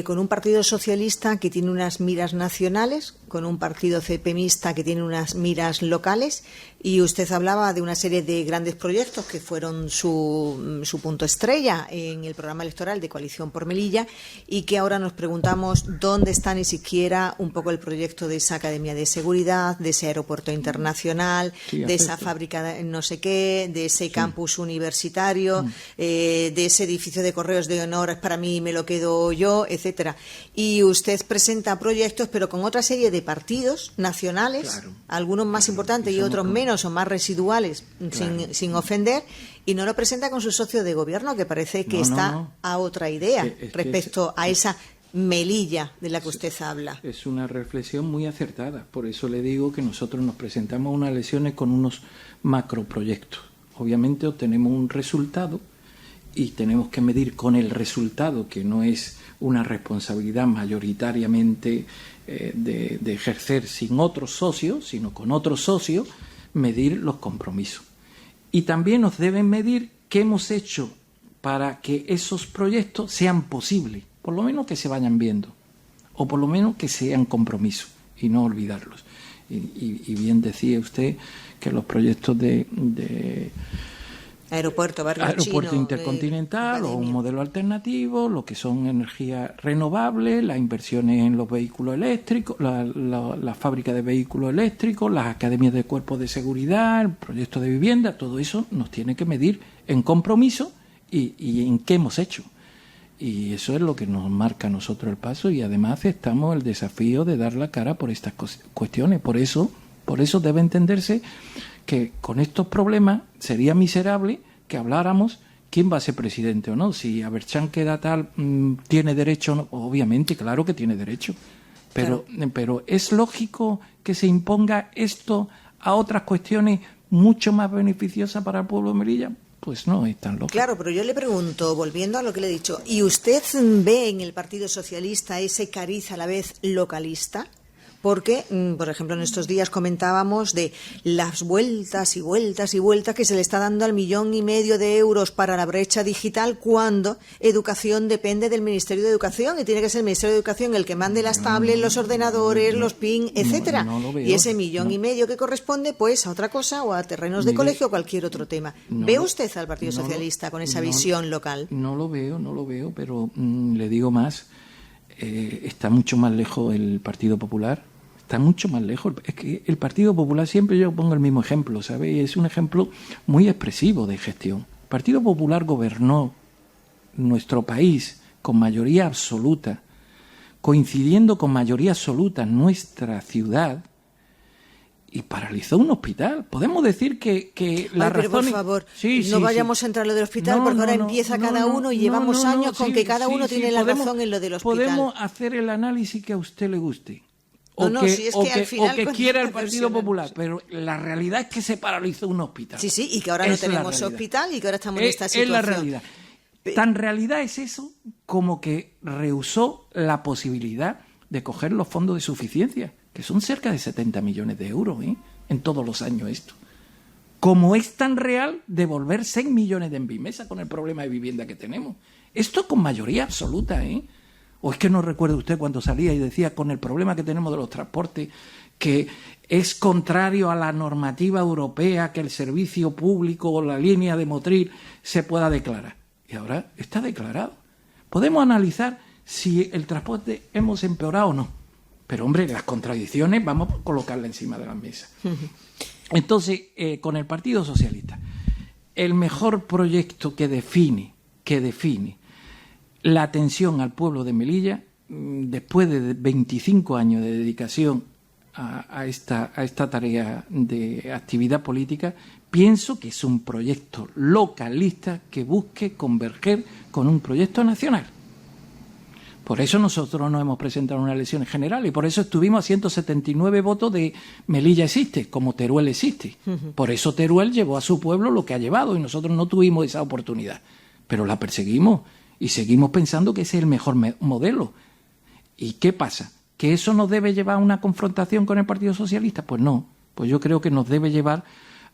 Speaker 1: Con un partido socialista que tiene unas miras nacionales, con un partido cepemista que tiene unas miras locales, y usted hablaba de una serie de grandes proyectos que fueron su punto estrella en el programa electoral de Coalición por Melilla, y que ahora nos preguntamos dónde está ni siquiera un poco el proyecto de esa academia de seguridad, de ese aeropuerto internacional, de esa fábrica de no sé qué, de ese campus universitario, de ese edificio de correos de honor, para mí me lo quedo yo, etcétera. Y usted presenta proyectos, pero con otra serie de partidos nacionales, algunos más importantes y otros menos o más residuales, sin ofender, y no lo presenta con su socio de gobierno, que parece que está a otra idea respecto a esa Melilla de la que usted habla.
Speaker 2: Es una reflexión muy acertada. Por eso le digo que nosotros nos presentamos a unas elecciones con unos macroproyectos. Obviamente obtenemos un resultado y tenemos que medir con el resultado, que no es una responsabilidad mayoritariamente de ejercer sin otros socios, sino con otros socios, medir los compromisos. Y también nos deben medir qué hemos hecho para que esos proyectos sean posibles, por lo menos que se vayan viendo, o por lo menos que sean compromisos, y no olvidarlos. Y bien decía usted que los proyectos de
Speaker 1: aeropuerto
Speaker 2: intercontinental o un modelo alternativo, lo que son energías renovables, las inversiones en los vehículos eléctricos, la fábrica de vehículos eléctricos, las academias de cuerpos de seguridad, el proyecto de vivienda, todo eso nos tiene que medir en compromiso y en qué hemos hecho. Y eso es lo que nos marca a nosotros el paso, y además aceptamos el desafío de dar la cara por estas cuestiones. Por eso debe entenderse que con estos problemas sería miserable que habláramos quién va a ser presidente o no. Si Aberchán queda tal, ¿tiene derecho o no? Obviamente, claro que tiene derecho. Pero ¿es lógico que se imponga esto a otras cuestiones mucho más beneficiosas para el pueblo de Melilla? Pues no es tan lógico.
Speaker 1: Claro, pero yo le pregunto, volviendo a lo que le he dicho, ¿y usted ve en el Partido Socialista ese cariz a la vez localista? porque, por ejemplo, en estos días comentábamos de las vueltas y vueltas y vueltas que se le está dando al 1,5 millones de euros para la brecha digital, cuando educación depende del Ministerio de Educación y tiene que ser el Ministerio de Educación el que mande las tablets, los ordenadores, los PIN, etcétera. Y ese 1,5 millones que corresponde pues a otra cosa, o a terrenos de colegio o cualquier otro tema. ¿Ve usted al Partido Socialista con esa visión local?
Speaker 2: No lo veo, pero le digo más. Está mucho más lejos el Partido Popular. Está mucho más lejos. Es que el Partido Popular, siempre yo pongo el mismo ejemplo, ¿sabéis? Es un ejemplo muy expresivo de gestión. El Partido Popular gobernó nuestro país con mayoría absoluta, coincidiendo con mayoría absoluta en nuestra ciudad, y paralizó un hospital. Podemos decir que la razón...
Speaker 1: Pero por favor, no vayamos a entrar en lo del hospital, porque ahora empieza cada uno y llevamos años con que cada uno tiene la razón en lo del hospital.
Speaker 2: Podemos hacer el análisis que a usted le guste.
Speaker 1: O que
Speaker 2: quiera el Partido Popular, pero la realidad es que se paralizó un hospital.
Speaker 1: Sí, y que ahora no tenemos hospital y que ahora estamos en esta situación.
Speaker 2: Es la realidad. Tan realidad es eso como que rehusó la posibilidad de coger los fondos de suficiencia, que son cerca de 70 millones de euros, en todos los años esto. Como es tan real devolver 6 millones de Envimesa con el problema de vivienda que tenemos. Esto con mayoría absoluta, O es que no recuerda usted cuando salía y decía, con el problema que tenemos de los transportes, que es contrario a la normativa europea que el servicio público o la línea de Motril se pueda declarar. Y ahora está declarado. Podemos analizar si el transporte hemos empeorado o no. Pero, hombre, las contradicciones vamos a colocarlas encima de la mesa. Entonces, con el Partido Socialista, el mejor proyecto que define la atención al pueblo de Melilla, después de 25 años de dedicación a esta tarea de actividad política, pienso que es un proyecto localista que busque converger con un proyecto nacional. Por eso nosotros nos hemos presentado en unas elecciones generales y por eso estuvimos a 179 votos de Melilla existe, como Teruel existe. Por eso Teruel llevó a su pueblo lo que ha llevado y nosotros no tuvimos esa oportunidad. Pero la perseguimos y seguimos pensando que ese es el mejor modelo. ¿Y qué pasa? ¿Que eso nos debe llevar a una confrontación con el Partido Socialista? Pues no. Pues yo creo que nos debe llevar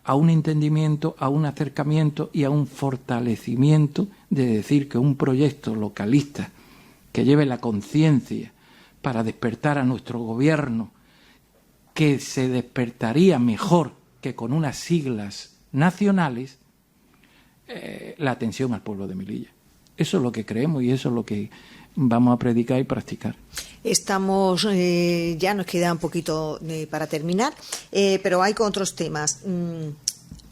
Speaker 2: a un entendimiento, a un acercamiento y a un fortalecimiento de decir que un proyecto localista que lleve la conciencia para despertar a nuestro gobierno, que se despertaría mejor que con unas siglas nacionales, la atención al pueblo de Melilla. Eso es lo que creemos y eso es lo que vamos a predicar y practicar.
Speaker 1: Estamos, ya nos queda un poquito para terminar, pero hay otros temas.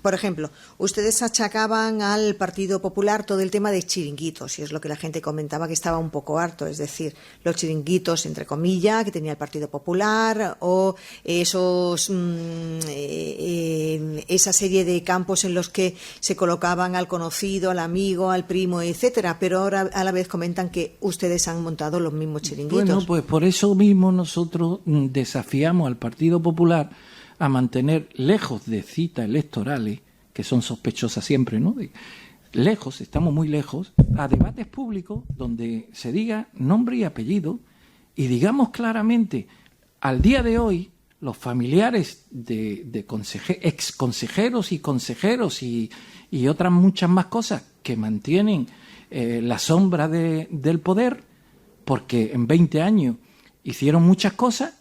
Speaker 1: Por ejemplo, ustedes achacaban al Partido Popular todo el tema de chiringuitos, y es lo que la gente comentaba, que estaba un poco harto, es decir, los chiringuitos, entre comillas, que tenía el Partido Popular, o esa serie de campos en los que se colocaban al conocido, al amigo, al primo, etcétera, pero ahora a la vez comentan que ustedes han montado los mismos chiringuitos.
Speaker 2: Bueno, pues por eso mismo nosotros desafiamos al Partido Popular a mantener lejos de citas electorales, que son sospechosas siempre, ¿no? Lejos, estamos muy lejos, a debates públicos donde se diga nombre y apellido y digamos claramente, al día de hoy, los familiares de ex consejeros y consejeros y otras muchas más cosas que mantienen la sombra del poder, porque en 20 años hicieron muchas cosas,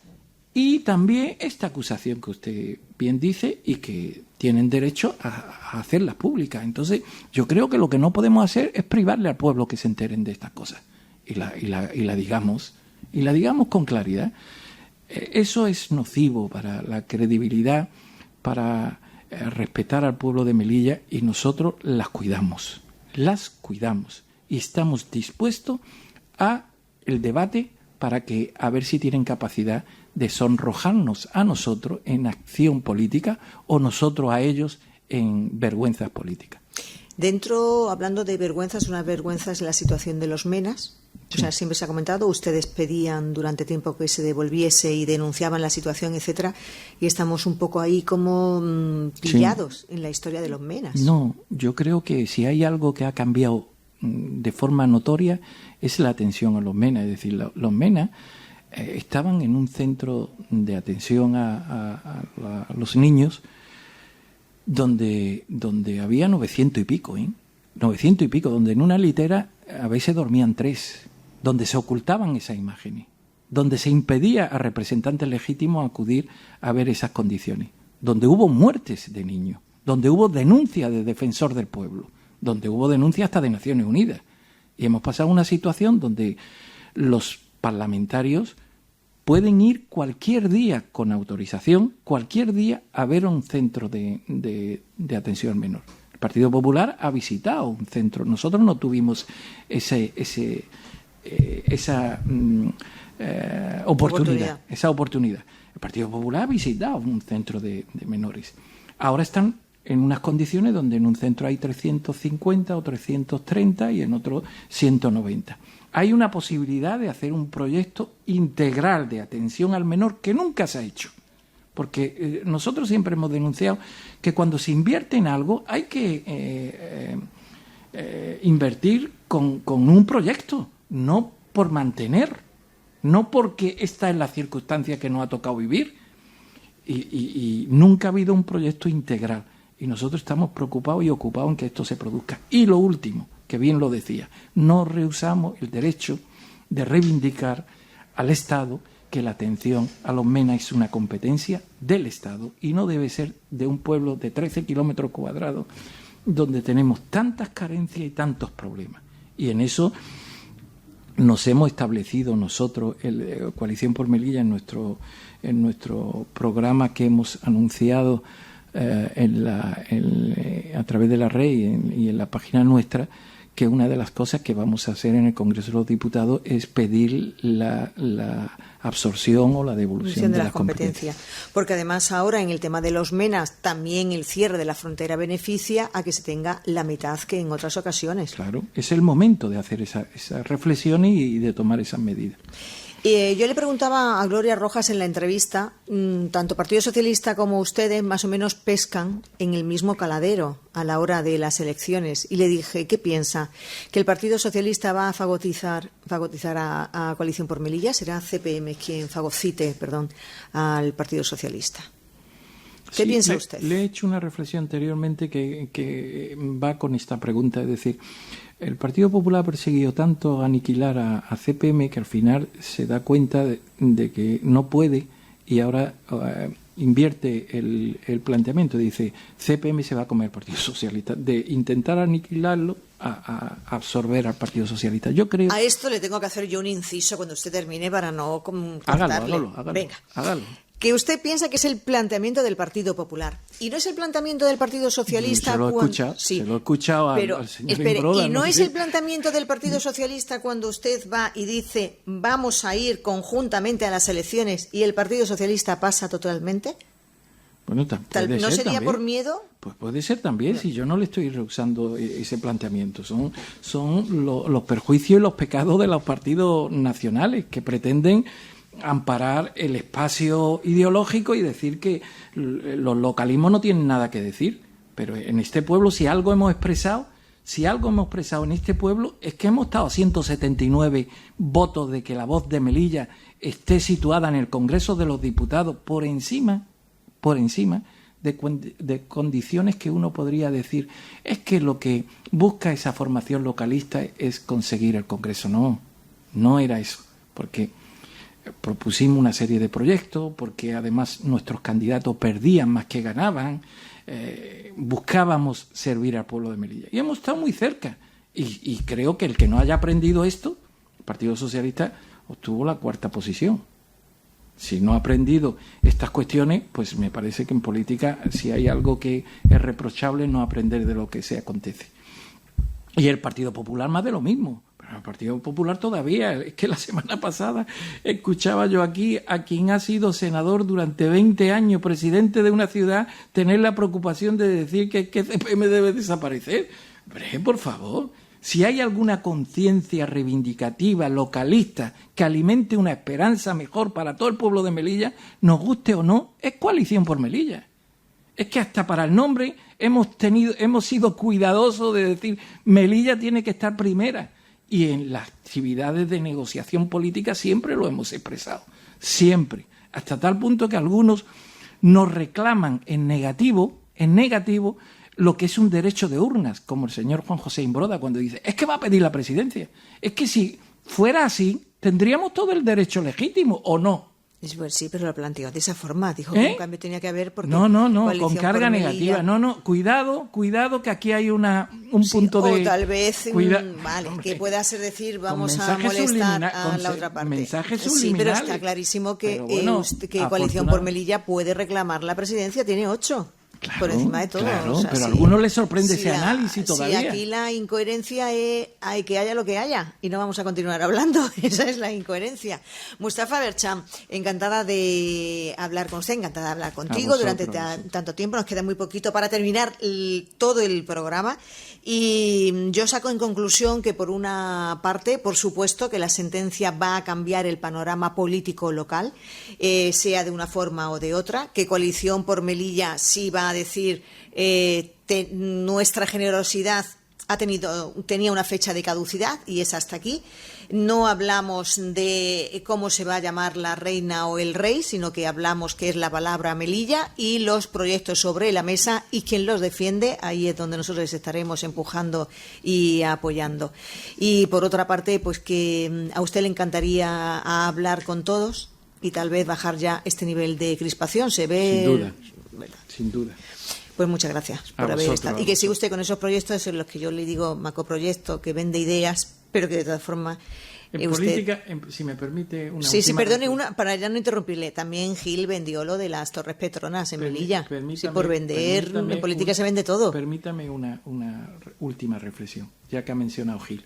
Speaker 2: y también esta acusación que usted bien dice y que tienen derecho a hacerlas públicas. Entonces, yo creo que lo que no podemos hacer es privarle al pueblo que se enteren de estas cosas y la digamos con claridad. Eso es nocivo para la credibilidad, para respetar al pueblo de Melilla, y nosotros las cuidamos y estamos dispuestos a el debate para que a ver si tienen capacidad de sonrojarnos a nosotros en acción política o nosotros a ellos en vergüenzas políticas.
Speaker 1: Dentro, hablando de vergüenzas, una vergüenza es la situación de los menas. Sí. O sea, siempre se ha comentado, ustedes pedían durante tiempo que se devolviese y denunciaban la situación, etcétera, y estamos un poco ahí como pillados en la historia de los menas.
Speaker 2: No, yo creo que si hay algo que ha cambiado de forma notoria es la atención a los menas. Es decir, los menas estaban en un centro de atención a los niños donde había 900 y pico, 900 y pico, donde en una litera a veces dormían 3, donde se ocultaban esas imágenes, donde se impedía a representantes legítimos acudir a ver esas condiciones, donde hubo muertes de niños, donde hubo denuncias de defensor del pueblo, donde hubo denuncias hasta de Naciones Unidas. Y hemos pasado a una situación donde los parlamentarios pueden ir cualquier día con autorización, cualquier día a ver un centro de atención al menor. El Partido Popular ha visitado un centro. Nosotros no tuvimos esa oportunidad. El Partido Popular ha visitado un centro de menores. Ahora están en unas condiciones donde en un centro hay 350 o 330 y en otro 190. Hay una posibilidad de hacer un proyecto integral de atención al menor que nunca se ha hecho. Porque nosotros siempre hemos denunciado que cuando se invierte en algo hay que invertir con un proyecto, no por mantener, no porque esta es la circunstancia que nos ha tocado vivir. Y nunca ha habido un proyecto integral. Y nosotros estamos preocupados y ocupados en que esto se produzca. Y lo último, que bien lo decía, no rehusamos el derecho de reivindicar al Estado que la atención a los MENA es una competencia del Estado y no debe ser de un pueblo de 13 kilómetros cuadrados donde tenemos tantas carencias y tantos problemas. Y en eso nos hemos establecido nosotros, Coalición por Melilla, en nuestro programa que hemos anunciado a través de la red y en la página nuestra, que una de las cosas que vamos a hacer en el Congreso de los Diputados es pedir la absorción o la devolución de las competencias.
Speaker 1: Porque además ahora en el tema de los MENAs también el cierre de la frontera beneficia a que se tenga la mitad que en otras ocasiones.
Speaker 2: Claro, es el momento de hacer esa reflexión y de tomar esas medidas.
Speaker 1: Yo le preguntaba a Gloria Rojas en la entrevista, tanto Partido Socialista como ustedes más o menos pescan en el mismo caladero a la hora de las elecciones. Y le dije, ¿qué piensa? ¿Que el Partido Socialista va a fagotizar a Coalición por Melilla? ¿Será CPM quien fagocite, al Partido Socialista? ¿Qué piensa usted?
Speaker 2: Le he hecho una reflexión anteriormente que va con esta pregunta, es decir, el Partido Popular ha perseguido tanto aniquilar a CPM que al final se da cuenta de que no puede y ahora invierte el planteamiento. Dice, CPM se va a comer al Partido Socialista. De intentar aniquilarlo a absorber al Partido Socialista. Yo creo...
Speaker 1: A esto le tengo que hacer yo un inciso cuando usted termine para no cortarle.
Speaker 2: Hágalo.
Speaker 1: Venga.
Speaker 2: Hágalo.
Speaker 1: Que usted piensa que es el planteamiento del Partido Popular. ¿Y no es el planteamiento del Partido Socialista?
Speaker 2: Se lo he escuchado al señor Imbroda.
Speaker 1: ¿Y no es el planteamiento del Partido Socialista cuando usted va y dice vamos a ir conjuntamente a las elecciones y el Partido Socialista pasa totalmente?
Speaker 2: Bueno,
Speaker 1: ¿No sería
Speaker 2: también
Speaker 1: por miedo?
Speaker 2: Pues puede ser también, si yo no le estoy rehusando ese planteamiento. Son los perjuicios y los pecados de los partidos nacionales que pretenden amparar el espacio ideológico y decir que los localismos no tienen nada que decir. Pero en este pueblo, si algo hemos expresado en este pueblo es que hemos estado a 179 votos de que la voz de Melilla esté situada en el Congreso de los Diputados por encima de condiciones que uno podría decir es que lo que busca esa formación localista es conseguir el Congreso. No era eso, porque propusimos una serie de proyectos, porque además nuestros candidatos perdían más que ganaban, buscábamos servir al pueblo de Melilla. Y hemos estado muy cerca. Y creo que el que no haya aprendido esto, el Partido Socialista obtuvo la 4ª posición. Si no ha aprendido estas cuestiones, pues me parece que en política, si hay algo que es reprochable, no aprender de lo que se acontece. Y el Partido Popular más de lo mismo. Pero el Partido Popular todavía, es que la semana pasada escuchaba yo aquí a quien ha sido senador durante 20 años, presidente de una ciudad, tener la preocupación de decir que CPM debe desaparecer. Hombre, por favor, si hay alguna conciencia reivindicativa, localista, que alimente una esperanza mejor para todo el pueblo de Melilla, nos guste o no, es Coalición por Melilla. Es que hasta para el nombre hemos sido cuidadosos de decir Melilla tiene que estar primera. y en las actividades de negociación política siempre lo hemos expresado, siempre, hasta tal punto que algunos nos reclaman en negativo, lo que es un derecho de urnas, como el señor Juan José Imbroda cuando dice, es que va a pedir la presidencia. Es que si fuera así, tendríamos todo el derecho legítimo, ¿o no?
Speaker 1: Pues sí, pero lo planteó de esa forma. Dijo que un cambio tenía que haber porque...
Speaker 2: No, con carga negativa. No, cuidado, que aquí hay un punto de...
Speaker 1: O tal vez, vale, que pueda ser decir, vamos a molestar a la otra parte.
Speaker 2: Mensajes subliminales.
Speaker 1: Sí, pero está clarísimo que, que Coalición por Melilla puede reclamar la presidencia, tiene 8.
Speaker 2: Claro,
Speaker 1: por encima de todo.
Speaker 2: Claro,
Speaker 1: o sea,
Speaker 2: pero a algunos les sorprende ese análisis todavía.
Speaker 1: Sí, aquí la incoherencia es hay que haya lo que haya y no vamos a continuar hablando. Esa es la incoherencia. Mustafa Bercham, encantada de hablar con usted, encantada de hablar contigo durante tanto tiempo. Nos queda muy poquito para terminar todo el programa. Y yo saco en conclusión que, por una parte, por supuesto, que la sentencia va a cambiar el panorama político local, sea de una forma o de otra, que Coalición por Melilla sí va a decir nuestra generosidad tenía una fecha de caducidad y es hasta aquí. No hablamos de cómo se va a llamar la reina o el rey, sino que hablamos que es la palabra Melilla y los proyectos sobre la mesa y quien los defiende, ahí es donde nosotros estaremos empujando y apoyando. Y por otra parte, pues que a usted le encantaría hablar con todos y tal vez bajar ya este nivel de crispación. Se ve...
Speaker 2: Sin duda.
Speaker 1: Pues muchas gracias por haber estado. Y que siga usted con esos proyectos en los que yo le digo macroproyecto, que vende ideas, pero que de todas formas...
Speaker 2: En política, si me permite una
Speaker 1: Sí, perdone, para ya no interrumpirle. También Gil vendió lo de las Torres Petronas en Melilla. Sí, por vender, en política se vende todo.
Speaker 2: Permítame una última reflexión, ya que ha mencionado Gil.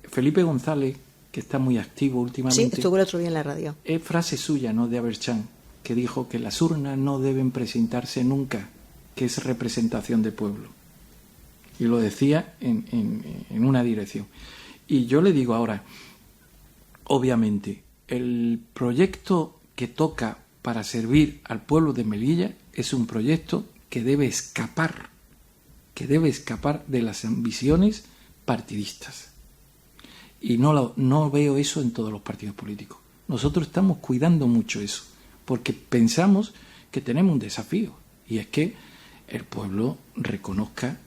Speaker 2: Felipe González, que está muy activo últimamente...
Speaker 1: Sí, estuvo el otro día en la radio.
Speaker 2: Es frase suya, no de Aberchán, que dijo que las urnas no deben presentarse nunca, que es representación del pueblo. Y lo decía en una dirección. Y yo le digo ahora, obviamente, el proyecto que toca para servir al pueblo de Melilla es un proyecto que debe escapar de las ambiciones partidistas. Y no veo eso en todos los partidos políticos. Nosotros estamos cuidando mucho eso, porque pensamos que tenemos un desafío, y es que el pueblo reconozca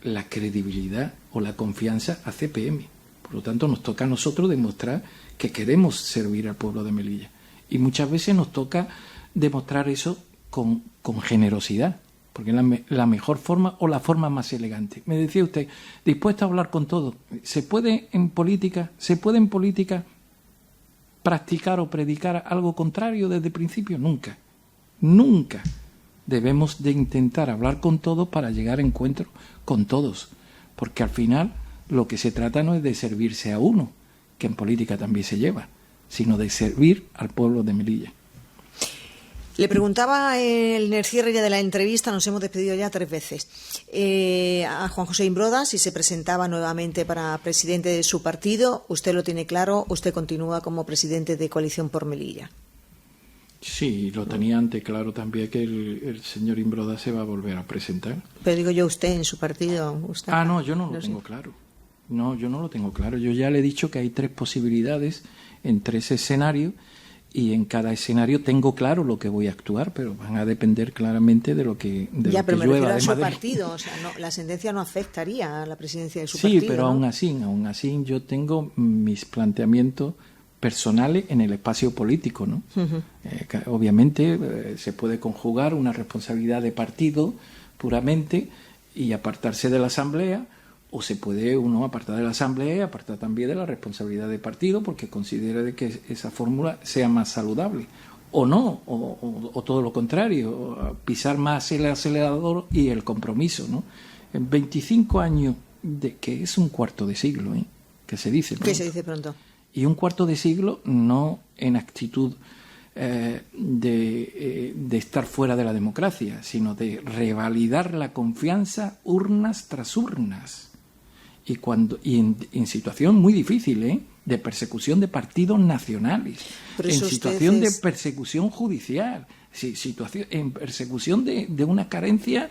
Speaker 2: la credibilidad o la confianza a CPM. Por lo tanto, nos toca a nosotros demostrar que queremos servir al pueblo de Melilla. Y muchas veces nos toca demostrar eso con generosidad, porque es la mejor forma o la forma más elegante. Me decía usted, dispuesto a hablar con todo. ¿Se puede en política practicar o predicar algo contrario desde el principio? Nunca. Nunca. Debemos de intentar hablar con todos para llegar a encuentros con todos, porque al final lo que se trata no es de servirse a uno, que en política también se lleva, sino de servir al pueblo de Melilla.
Speaker 1: Le preguntaba en el cierre ya de la entrevista, nos hemos despedido ya 3 veces, a Juan José Imbroda si se presentaba nuevamente para presidente de su partido. ¿Usted lo tiene claro? ¿Usted continúa como presidente de Coalición por Melilla?
Speaker 2: Sí, lo tenía antes claro también que el señor Imbroda se va a volver a presentar.
Speaker 1: Pero digo yo, usted en su partido. ¿Usted?
Speaker 2: No, yo no lo tengo claro. No, yo no lo tengo claro. Yo ya le he dicho que hay 3 posibilidades en 3 escenarios y en cada escenario tengo claro lo que voy a actuar, pero van a depender claramente de lo que
Speaker 1: ya, pero
Speaker 2: me
Speaker 1: refiero a su partido, o sea, la sentencia no afectaría a la presidencia de su partido.
Speaker 2: Sí, pero ¿no? aún así yo tengo mis planteamientos personales en el espacio político, ¿no? Uh-huh. Obviamente se puede conjugar una responsabilidad de partido puramente y apartarse de la asamblea, o se puede uno apartar de la asamblea y apartar también de la responsabilidad de partido porque considera de que esa fórmula sea más saludable, o no, o todo lo contrario, pisar más el acelerador y el compromiso, ¿no? En 25 años, que es un cuarto de siglo, que se dice pronto.
Speaker 1: Que se dice pronto.
Speaker 2: Y un cuarto de siglo no en actitud de estar fuera de la democracia, sino de revalidar la confianza urnas tras urnas. Y en situación muy difícil, de persecución de partidos nacionales, en situación de persecución judicial, en persecución de una carencia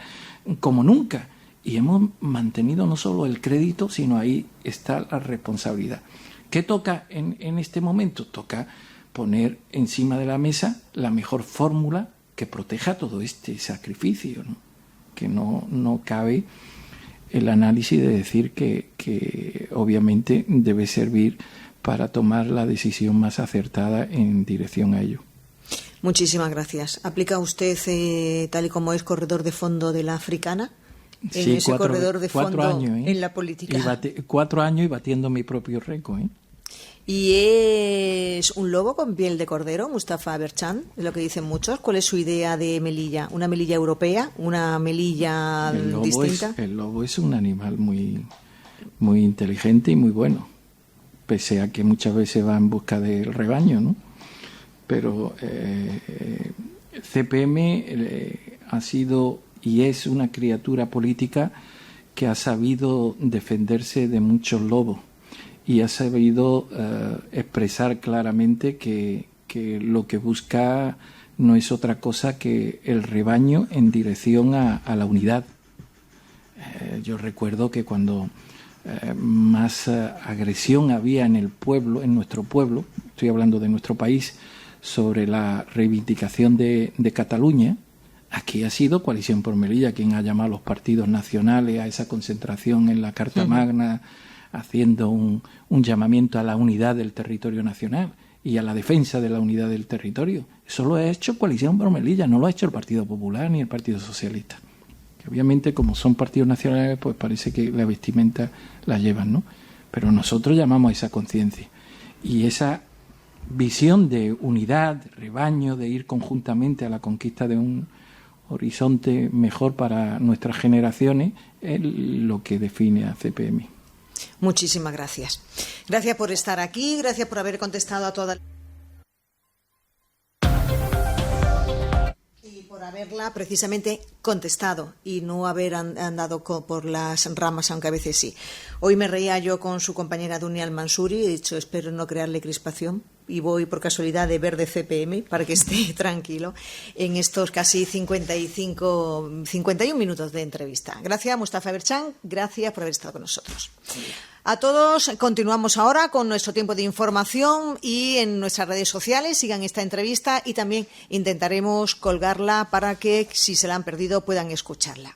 Speaker 2: como nunca. y hemos mantenido no solo el crédito, sino ahí está la responsabilidad. ¿Qué toca en este momento? Toca poner encima de la mesa la mejor fórmula que proteja todo este sacrificio, ¿no? Que no cabe el análisis de decir que obviamente debe servir para tomar la decisión más acertada en dirección a ello.
Speaker 1: Muchísimas gracias. ¿Aplica usted, tal y como es corredor de fondo de la africana?
Speaker 2: Sí,
Speaker 1: ese corredor de fondo
Speaker 2: años,
Speaker 1: en la política.
Speaker 2: 4 años y batiendo mi propio récord.
Speaker 1: ¿Y es un lobo con piel de cordero, Mustafa Berchan? Es lo que dicen muchos. ¿Cuál es su idea de Melilla? ¿Una Melilla europea? ¿Una Melilla distinta?
Speaker 2: El lobo es un animal muy, muy inteligente y muy bueno, pese a que muchas veces va en busca del rebaño, ¿no? Pero CPM ha sido y es una criatura política que ha sabido defenderse de muchos lobos y ha sabido expresar claramente que lo que busca no es otra cosa que el rebaño en dirección a la unidad. Yo recuerdo que cuando más agresión había en el pueblo, en nuestro pueblo, estoy hablando de nuestro país, sobre la reivindicación de Cataluña, aquí ha sido Coalición por Melilla quien ha llamado a los partidos nacionales a esa concentración en la Carta Magna, haciendo un llamamiento a la unidad del territorio nacional y a la defensa de la unidad del territorio. Eso lo ha hecho Coalición por Melilla, no lo ha hecho el Partido Popular ni el Partido Socialista. Que obviamente, como son partidos nacionales, pues parece que la vestimenta la llevan, ¿no? Pero nosotros llamamos a esa conciencia y esa visión de unidad, de rebaño, de ir conjuntamente a la conquista de un horizonte mejor para nuestras generaciones, es lo que define a CPM.
Speaker 1: Muchísimas gracias. Gracias por estar aquí, gracias por haber contestado a todas y por haberla precisamente contestado y no haber andado por las ramas, aunque a veces sí. Hoy me reía yo con su compañera Dunia Al-Mansuri, he dicho espero no crearle crispación y voy por casualidad de verde CPM para que esté tranquilo en estos casi 51 minutos de entrevista. Gracias, Mustafa Berchan, gracias por haber estado con nosotros. A todos, continuamos ahora con nuestro tiempo de información y en nuestras redes sociales sigan esta entrevista y también intentaremos colgarla para que, si se la han perdido, puedan escucharla.